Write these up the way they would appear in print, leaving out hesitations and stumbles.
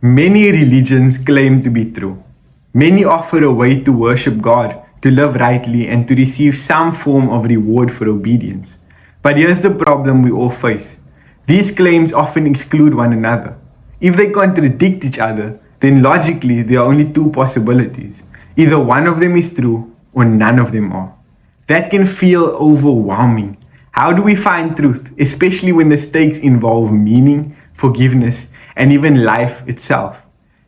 Many religions claim to be true. Many offer a way to worship God, to live rightly, and to receive some form of reward for obedience. But here's the problem we all face. These claims often exclude one another. If they contradict each other, then logically there are only two possibilities. Either one of them is true or none of them are. That can feel overwhelming. How do we find truth, especially when the stakes involve meaning, forgiveness, and even life itself?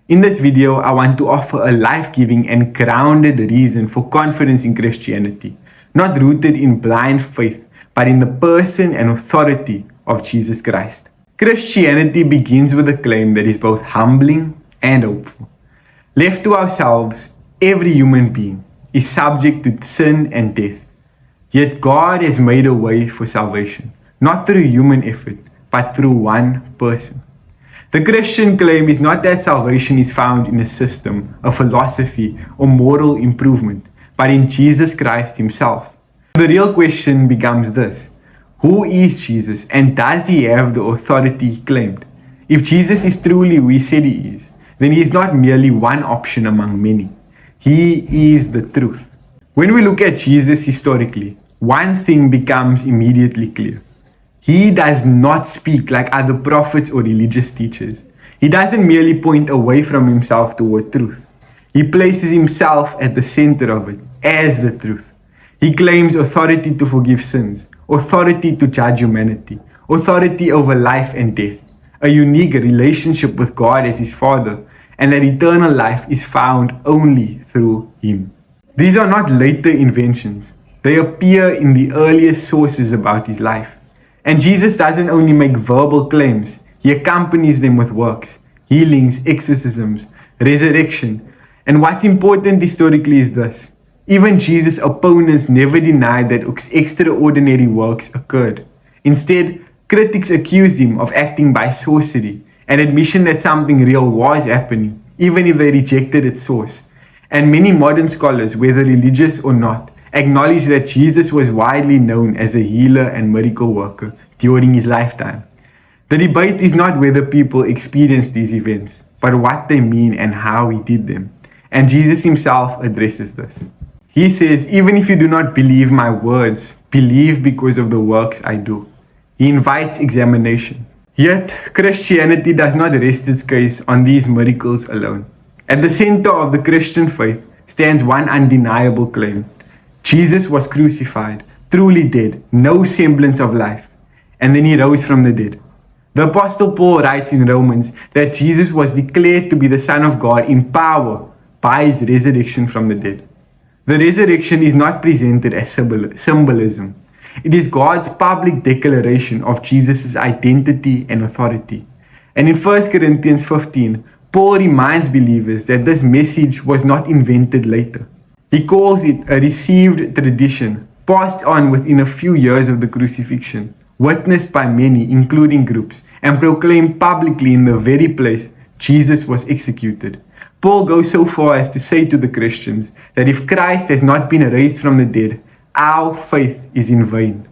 In this video, I want to offer a life-giving and grounded reason for confidence in Christianity, not rooted in blind faith, but in the person and authority of Jesus Christ. Christianity begins with a claim that is both humbling and hopeful. Left to ourselves, every human being is subject to sin and death. Yet God has made a way for salvation, not through human effort, but through one person. The Christian claim is not that salvation is found in a system, a philosophy, or moral improvement, but in Jesus Christ Himself. The real question becomes this: who is Jesus, and does He have the authority He claimed? If Jesus is truly who He said He is, then He is not merely one option among many. He is the truth. When we look at Jesus historically, one thing becomes immediately clear. He does not speak like other prophets or religious teachers. He doesn't merely point away from Himself toward truth. He places Himself at the center of it, as the truth. He claims authority to forgive sins, authority to judge humanity, authority over life and death, a unique relationship with God as His Father, and that eternal life is found only through Him. These are not later inventions. They appear in the earliest sources about His life. And Jesus doesn't only make verbal claims, He accompanies them with works, healings, exorcisms, resurrection. And what's important historically is this: even Jesus' opponents never denied that extraordinary works occurred. Instead, critics accused Him of acting by sorcery, an admission that something real was happening, even if they rejected its source. And many modern scholars, whether religious or not, acknowledge that Jesus was widely known as a healer and miracle worker during His lifetime. The debate is not whether people experienced these events, but what they mean and how He did them. And Jesus Himself addresses this. He says, "Even if you do not believe my words, believe because of the works I do." He invites examination. Yet, Christianity does not rest its case on these miracles alone. At the center of the Christian faith stands one undeniable claim: Jesus was crucified, truly dead, no semblance of life, and then He rose from the dead. The Apostle Paul writes in Romans that Jesus was declared to be the Son of God in power by His resurrection from the dead. The resurrection is not presented as symbolism. It is God's public declaration of Jesus' identity and authority. And in 1 Corinthians 15, Paul reminds believers that this message was not invented later. He calls it a received tradition, passed on within a few years of the crucifixion, witnessed by many, including groups, and proclaimed publicly in the very place Jesus was executed. Paul goes so far as to say to the Christians that if Christ has not been raised from the dead, our faith is in vain.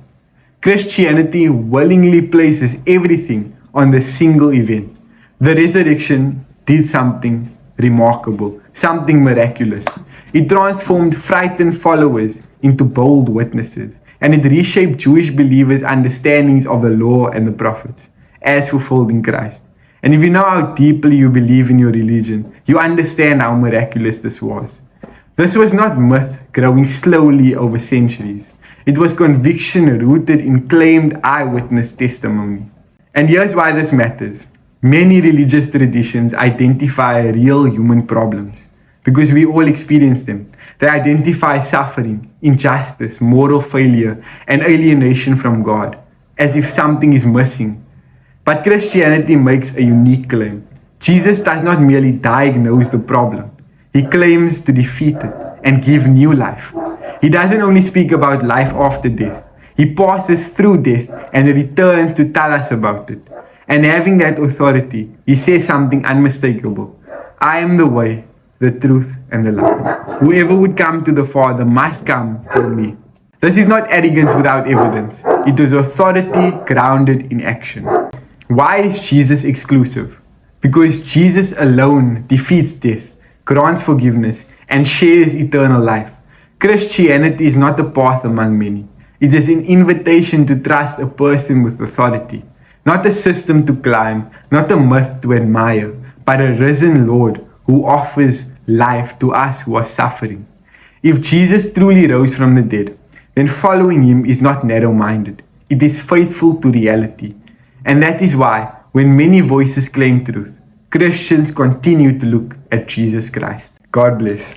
Christianity willingly places everything on the single event. The resurrection did something remarkable, something miraculous. It transformed frightened followers into bold witnesses, and it reshaped Jewish believers' understandings of the law and the prophets, as fulfilled in Christ. And if you know how deeply you believe in your religion, you understand how miraculous this was. This was not myth growing slowly over centuries. It was conviction rooted in claimed eyewitness testimony. And here's why this matters. Many religious traditions identify real human problems, because we all experience them. They identify suffering, injustice, moral failure, and alienation from God, as if something is missing. But Christianity makes a unique claim. Jesus does not merely diagnose the problem. He claims to defeat it and give new life. He doesn't only speak about life after death. He passes through death and returns to tell us about it. And having that authority, He says something unmistakable: "I am the way, the truth, and the life. Whoever would come to the Father must come through me." This is not arrogance without evidence. It is authority grounded in action. Why is Jesus exclusive? because Jesus alone defeats death, grants forgiveness, and shares eternal life. Christianity is not a path among many. It is an invitation to trust a person with authority, not a system to climb, not a myth to admire, but a risen Lord who offers life to us who are suffering. If Jesus truly rose from the dead, then following him is not narrow-minded. It is faithful to reality. And that is why, when many voices claim truth, Christians continue to look at Jesus Christ. God bless.